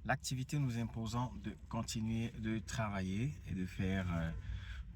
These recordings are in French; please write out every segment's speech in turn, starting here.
l'activité nous imposant de continuer de travailler et de faire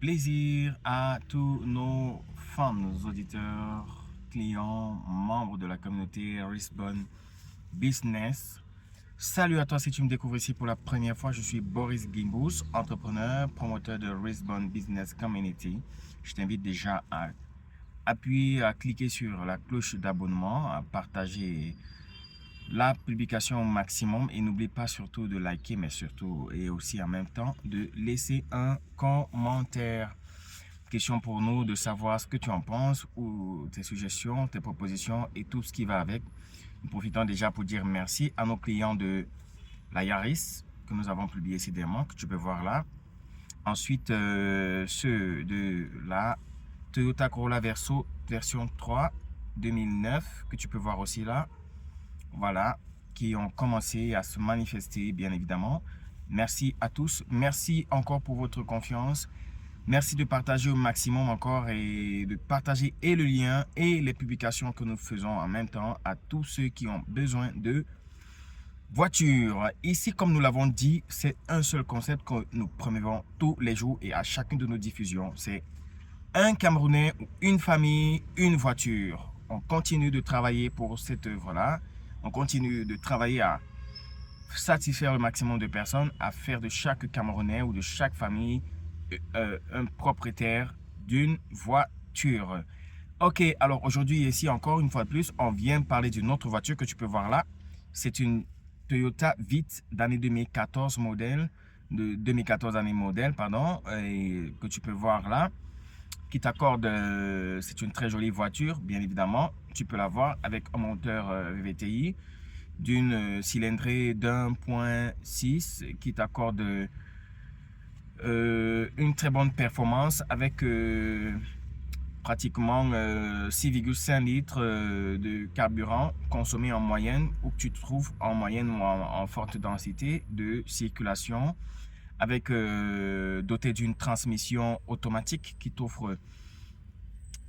plaisir à tous nos fans, nos auditeurs, clients, membres de la communauté Risbon Business. Salut à toi si tu me découvres ici pour la première fois, je suis Boris Gimbous, entrepreneur, promoteur de Risbon Business Community. Je t'invite déjà à appuyer, à cliquer sur la cloche d'abonnement, à partager la publication au maximum et n'oublie pas surtout de liker, mais surtout et aussi en même temps de laisser un commentaire. Question pour nous de savoir ce que tu en penses ou tes suggestions, tes propositions et tout ce qui va avec. Nous profitons déjà pour dire merci à nos clients de la Yaris que nous avons publié ici dernièrement, que tu peux voir là. Ensuite, ceux de la Toyota Corolla Verso version 3 2009 que tu peux voir aussi là. Voilà, qui ont commencé à se manifester, bien évidemment. Merci à tous. Merci encore pour votre confiance. Merci de partager au maximum encore et de partager et le lien et les publications que nous faisons en même temps à tous ceux qui ont besoin de voitures. Ici, comme nous l'avons dit, c'est un seul concept que nous promouvons tous les jours et à chacune de nos diffusions. C'est un Camerounais ou une famille, une voiture. On continue de travailler pour cette œuvre-là. On continue de travailler à satisfaire le maximum de personnes, à faire de chaque Camerounais ou de chaque famille un propriétaire d'une voiture. Ok, alors aujourd'hui, ici encore une fois de plus, on vient parler d'une autre voiture que tu peux voir là. C'est une Toyota Vitz d'année 2014 modèle, de 2014 année modèle, pardon, et que tu peux voir là qui t'accorde, c'est une très jolie voiture, bien évidemment. Tu peux l'avoir avec un moteur VVTi d'une cylindrée d'1.6 qui t'accorde une très bonne performance avec pratiquement 6,5 litres de carburant consommé en moyenne, ou que tu trouves en moyenne ou en forte densité de circulation, avec doté d'une transmission automatique qui t'offre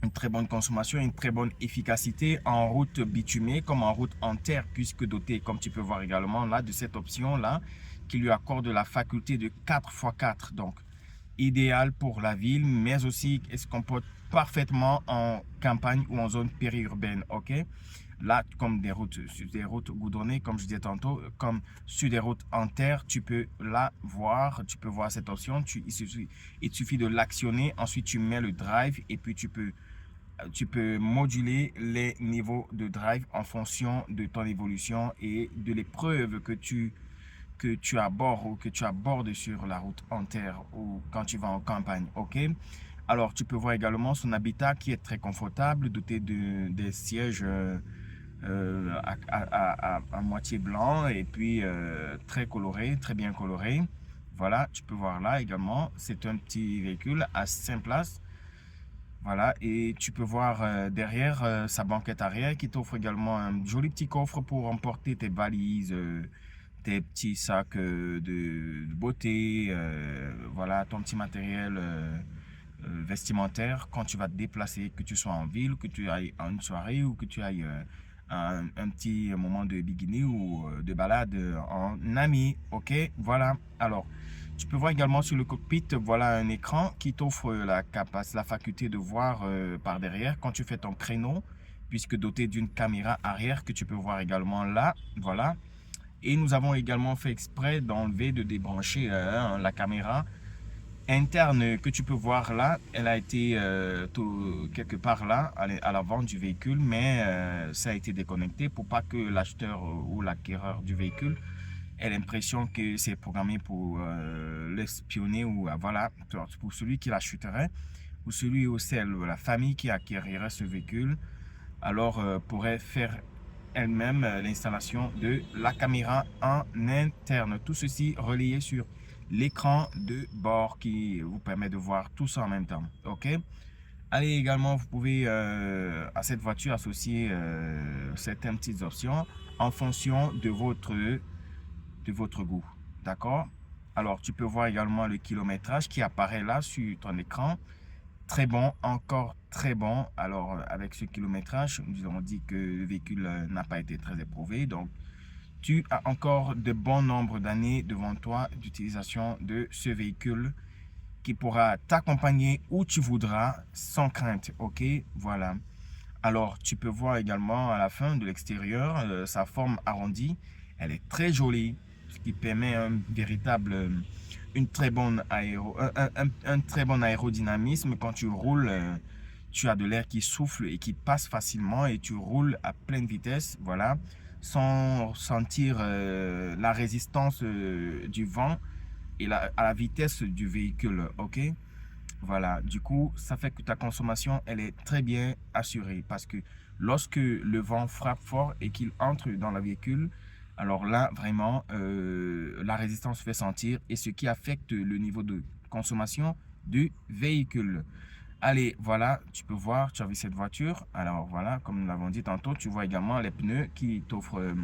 une très bonne consommation, une très bonne efficacité en route bitumée comme en route en terre, puisque doté, comme tu peux voir également là, de cette option-là, qui lui accorde la faculté de 4x4. Donc, idéal pour la ville, mais aussi elle se comporte parfaitement en campagne ou en zone périurbaine. Ok, là, comme des routes, sur des routes goudronnées, comme je disais tantôt, comme sur des routes en terre, tu peux la voir, tu peux voir cette option. Il suffit de l'actionner, ensuite tu mets le drive et puis tu peux moduler les niveaux de drive en fonction de ton évolution et de l'épreuve que tu abordes ou que tu abordes sur la route en terre ou quand tu vas en campagne. Ok. Alors, tu peux voir également son habitat qui est très confortable, doté des sièges à moitié blanc et puis très coloré, très bien coloré. Voilà, tu peux voir là également, c'est un petit véhicule à 5 places. Voilà, et tu peux voir derrière sa banquette arrière qui t'offre également un joli petit coffre pour emporter tes valises, tes petits sacs de beauté, voilà, ton petit matériel vestimentaire quand tu vas te déplacer, que tu sois en ville, que tu ailles à une soirée ou que tu ailles un petit moment de bikini ou de balade en ami. Ok, voilà. Alors, tu peux voir également sur le cockpit, voilà un écran qui t'offre la faculté de voir par derrière quand tu fais ton créneau, puisque doté d'une caméra arrière que tu peux voir également là, voilà. Et nous avons également fait exprès d'enlever, de débrancher la caméra interne que tu peux voir là. Elle a été quelque part là, à l'avant du véhicule, mais ça a été déconnecté pour pas que l'acheteur ou l'acquéreur du véhicule ait l'impression que c'est programmé pour l'espionner ou voilà, pour celui qui l'achèterait ou celui ou celle, la famille qui acquérirait ce véhicule, alors pourrait faire elle-même l'installation de la caméra en interne. Tout ceci relayé sur l'écran de bord qui vous permet de voir tout ça en même temps. Ok. Allez, également, vous pouvez à cette voiture associer certaines petites options en fonction de votre goût. D'accord? Alors, tu peux voir également le kilométrage qui apparaît là sur ton écran. Très bon, encore très bon. Alors, avec ce kilométrage, nous avons dit que le véhicule n'a pas été très éprouvé. Donc, tu as encore de bons nombres d'années devant toi d'utilisation de ce véhicule qui pourra t'accompagner où tu voudras sans crainte. Ok, voilà. Alors, tu peux voir également à la fin de l'extérieur, sa forme arrondie. Elle est très jolie, ce qui permet une très bonne un très bon aérodynamisme. Quand tu roules, tu as de l'air qui souffle et qui passe facilement et tu roules à pleine vitesse, voilà, sans sentir la résistance du vent et à la vitesse du véhicule, ok? Voilà, du coup, ça fait que ta consommation, elle est très bien assurée parce que lorsque le vent frappe fort et qu'il entre dans le véhicule, alors là, vraiment, la résistance fait sentir et ce qui affecte le niveau de consommation du véhicule. Allez, voilà, tu peux voir, tu as vu cette voiture. Alors voilà, comme nous l'avons dit tantôt, tu vois également les pneus qui t'offrent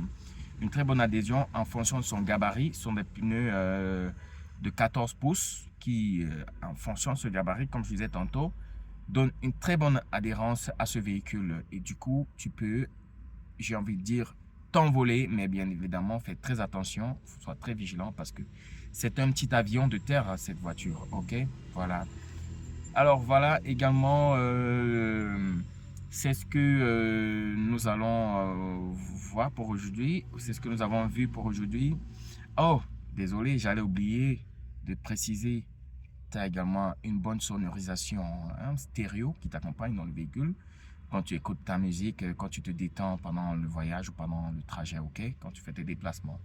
une très bonne adhésion en fonction de son gabarit. Ce sont des pneus de 14 pouces qui, en fonction de ce gabarit, comme je disais tantôt, donnent une très bonne adhérence à ce véhicule. Et du coup, tu peux, j'ai envie de dire, t'envoler, mais bien évidemment, fais très attention, sois très vigilant parce que c'est un petit avion de terre, cette voiture, ok? Voilà. Alors voilà également, c'est ce que nous allons voir pour aujourd'hui. C'est ce que nous avons vu pour aujourd'hui. Oh, désolé, j'allais oublier de préciser. Tu as également une bonne sonorisation stéréo qui t'accompagne dans le véhicule. Quand tu écoutes ta musique, quand tu te détends pendant le voyage ou pendant le trajet, ok? Quand tu fais tes déplacements.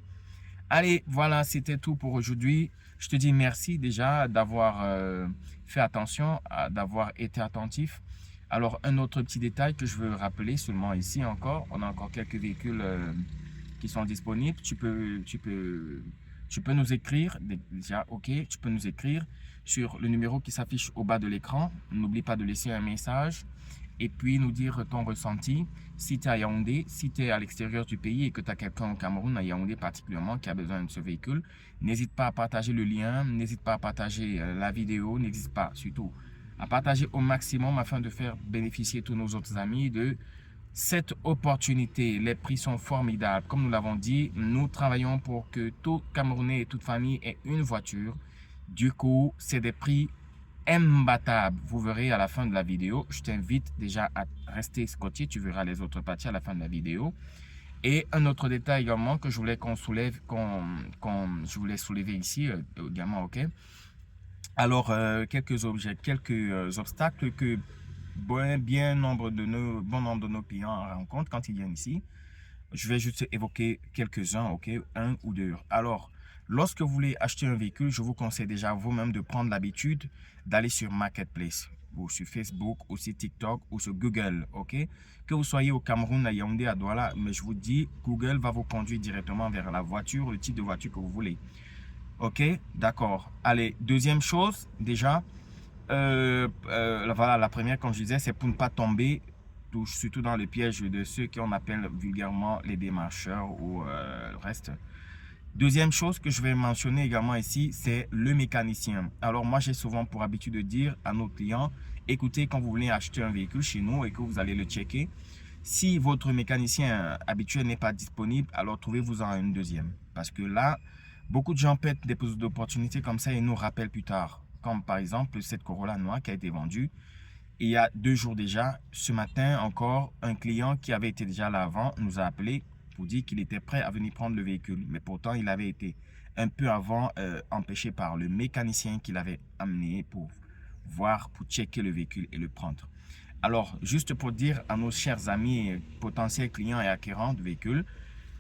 Allez, voilà, c'était tout pour aujourd'hui. Je te dis merci déjà d'avoir fait attention, d'avoir été attentif. Alors, un autre petit détail que je veux rappeler seulement ici encore, on a encore quelques véhicules qui sont disponibles. Tu peux nous écrire, déjà, ok, tu peux nous écrire sur le numéro qui s'affiche au bas de l'écran. N'oublie pas de laisser un message et puis nous dire ton ressenti. Si tu es à Yaoundé, si tu es à l'extérieur du pays et que tu as quelqu'un au Cameroun, à Yaoundé particulièrement, qui a besoin de ce véhicule, n'hésite pas à partager le lien, n'hésite pas à partager la vidéo, n'hésite pas surtout à partager au maximum afin de faire bénéficier tous nos autres amis de cette opportunité. Les prix sont formidables. Comme nous l'avons dit, nous travaillons pour que tout Camerounais et toute famille ait une voiture. Du coup, c'est des prix imbattable. Vous verrez à la fin de la vidéo. Je t'invite déjà à rester scotché. Tu verras les autres parties à la fin de la vidéo. Et un autre détail également que je voulais qu'on soulève, je voulais soulever ici également, ok. Alors, quelques obstacles que bon nombre de nos clients rencontrent quand ils viennent ici. Je vais juste évoquer quelques-uns, ok, un ou deux. Alors, lorsque vous voulez acheter un véhicule, je vous conseille déjà vous-même de prendre l'habitude d'aller sur Marketplace ou sur Facebook ou sur TikTok ou sur Google, ok? Que vous soyez au Cameroun, à Yaoundé, à Douala, mais je vous dis, Google va vous conduire directement vers la voiture, le type de voiture que vous voulez. Ok, d'accord. Allez, deuxième chose, déjà, voilà, la première, comme je disais, c'est pour ne pas tomber surtout dans le piège de ceux qu'on appelle vulgairement les démarcheurs ou le reste. Deuxième chose que je vais mentionner également ici, c'est le mécanicien. Alors moi, j'ai souvent pour habitude de dire à nos clients, écoutez, quand vous voulez acheter un véhicule chez nous et que vous allez le checker, si votre mécanicien habituel n'est pas disponible, alors trouvez-vous en une deuxième. Parce que là, beaucoup de gens perdent des opportunités comme ça et nous rappellent plus tard. Comme par exemple cette Corolla noire qui a été vendue. Et il y a 2 jours déjà, ce matin encore, un client qui avait été déjà là avant nous a appelé pour dire qu'il était prêt à venir prendre le véhicule. Mais pourtant, il avait été un peu avant empêché par le mécanicien qui l'avait amené pour voir, pour checker le véhicule et le prendre. Alors, juste pour dire à nos chers amis, potentiels clients et acquérants de véhicules,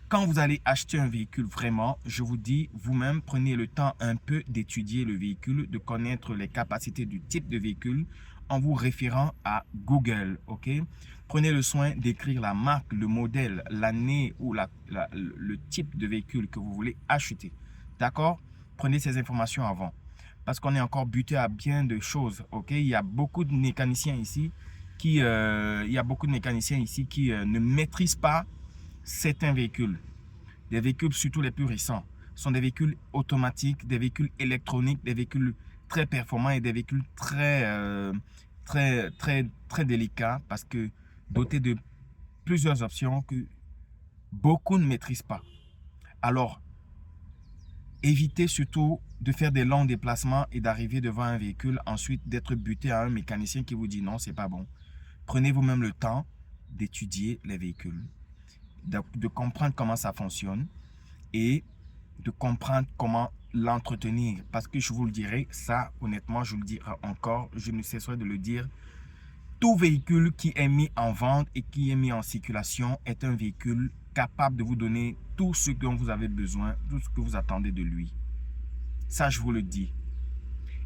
quand vous allez acheter un véhicule vraiment, je vous dis, vous-même, prenez le temps un peu d'étudier le véhicule, de connaître les capacités du type de véhicule en vous référant à Google, ok? Prenez le soin d'écrire la marque, le modèle, l'année ou le type de véhicule que vous voulez acheter, d'accord? Prenez ces informations avant, parce qu'on est encore buté à bien de choses, ok? Il y a beaucoup de mécaniciens ici qui ne maîtrisent pas certains véhicules, des véhicules surtout les plus récents, sont des véhicules automatiques, des véhicules électroniques, des véhicules très performants et des véhicules très délicats parce que dotés de plusieurs options que beaucoup ne maîtrisent pas. Alors, évitez surtout de faire des longs déplacements et d'arriver devant un véhicule, ensuite d'être buté à un mécanicien qui vous dit non, c'est pas bon. Prenez vous-même le temps d'étudier les véhicules, de comprendre comment ça fonctionne et de comprendre comment l'entretenir. Parce que je vous le dirai, ça, honnêtement, je vous le dirai encore, je ne cesserai de le dire. Tout véhicule qui est mis en vente et qui est mis en circulation est un véhicule capable de vous donner tout ce dont vous avez besoin, tout ce que vous attendez de lui. Ça, je vous le dis.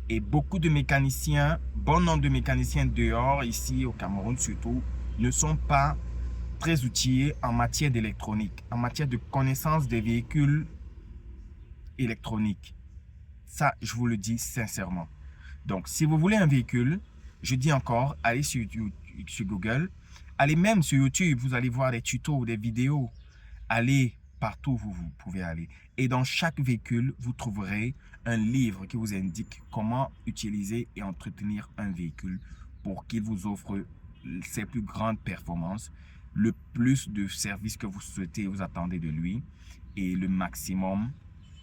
Et beaucoup de mécaniciens, bon nombre de mécaniciens dehors, ici au Cameroun surtout, ne sont pas très outillés en matière d'électronique, en matière de connaissance des véhicules électroniques. Ça, je vous le dis sincèrement. Donc, si vous voulez un véhicule, je dis encore, allez sur Google, allez même sur YouTube, vous allez voir des tutos, des vidéos. Allez partout où vous pouvez aller. Et dans chaque véhicule, vous trouverez un livre qui vous indique comment utiliser et entretenir un véhicule pour qu'il vous offre ses plus grandes performances, le plus de services que vous souhaitez et vous attendez de lui et le maximum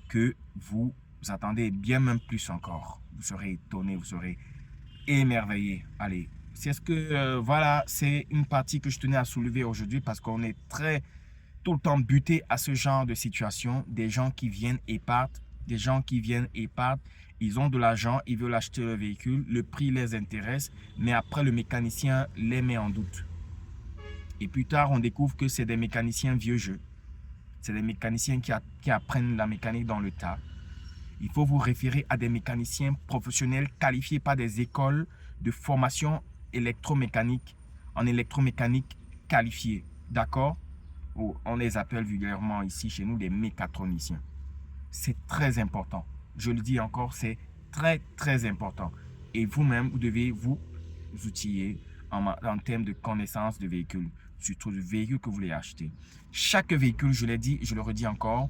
que vous attendez, bien même plus encore. Vous serez étonné, vous serez émerveillé. Allez, c'est ce que voilà, c'est une partie que je tenais à soulever aujourd'hui parce qu'on est tout le temps buté à ce genre de situation. Des gens qui viennent et partent, ils ont de l'argent, ils veulent acheter le véhicule, le prix les intéresse, mais après le mécanicien les met en doute. Et plus tard, on découvre que c'est des mécaniciens vieux jeu. C'est des mécaniciens qui apprennent la mécanique dans le tas. Il faut vous référer à des mécaniciens professionnels qualifiés par des écoles de formation électromécanique, en électromécanique qualifiées. D'accord? On les appelle vulgairement ici chez nous des mécatroniciens. C'est très important. Je le dis encore, c'est très, très important. Et vous-même, vous devez vous outiller en termes de connaissance de véhicules, surtout du véhicule que vous voulez acheter. Chaque véhicule, je l'ai dit, je le redis encore,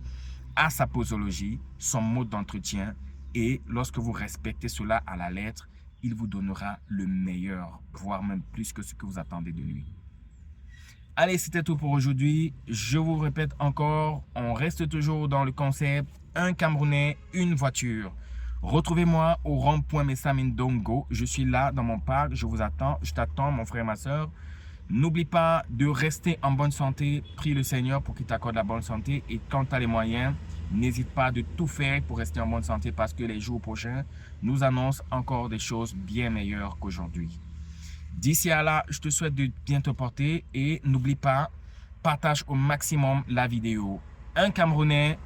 a sa posologie, son mode d'entretien et lorsque vous respectez cela à la lettre, il vous donnera le meilleur, voire même plus que ce que vous attendez de lui. Allez, c'était tout pour aujourd'hui. Je vous répète encore, on reste toujours dans le concept un Camerounais, une voiture. Retrouvez-moi au rond-point Messa Mindongo. Je suis là dans mon parc, je vous attends, je t'attends mon frère et ma soeur. N'oublie pas de rester en bonne santé. Prie le Seigneur pour qu'il t'accorde la bonne santé. Et quand tu as les moyens, n'hésite pas de tout faire pour rester en bonne santé parce que les jours prochains nous annoncent encore des choses bien meilleures qu'aujourd'hui. D'ici à là, je te souhaite de bien te porter et n'oublie pas, partage au maximum la vidéo. Un Camerounais,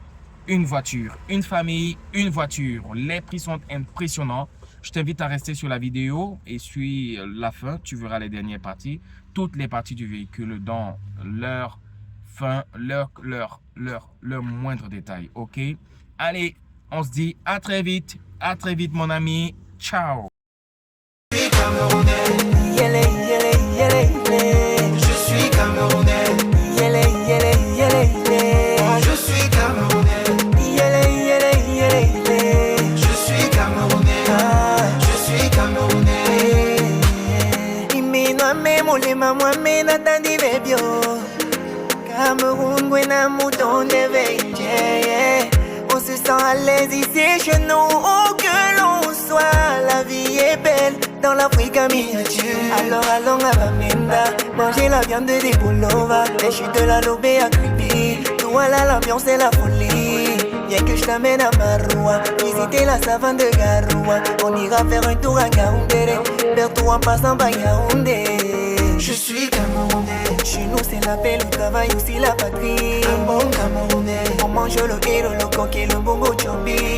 une voiture. Une famille, une voiture. Les prix sont impressionnants. Je t'invite à rester sur la vidéo et suis la fin. Tu verras les dernières parties. Toutes les parties du véhicule dans leur fin, leur moindre détail. Ok? Allez, on se dit à très vite. À très vite, mon ami. Ciao. Je suis Camerounais. Je suis Camerounais. Je suis Camerounais. Je suis Camerounais. Je suis Camerounais. Imena memolema mwame na tandi bebio. Cameroun gwena mouton de veille. On se sent à l'aise ici chez nous, où que l'on soit. La vie est belle dans l'Afrique en miniature. Alors allons à Bamenda, manger la viande des boulova. Les chutes de la lobée à creepy. Tout voilà, l'ambiance et la folie. Viens que je t'amène à Maroua, visiter la savane de Garoua. On ira faire un tour à Gaoundéré, vers tout en passant par Yaoundé. Je suis Camerounais. Chez nous c'est la paix, le travail aussi la patrie. Un bon Camerounais. On mange le et le coq et le bongo chombi.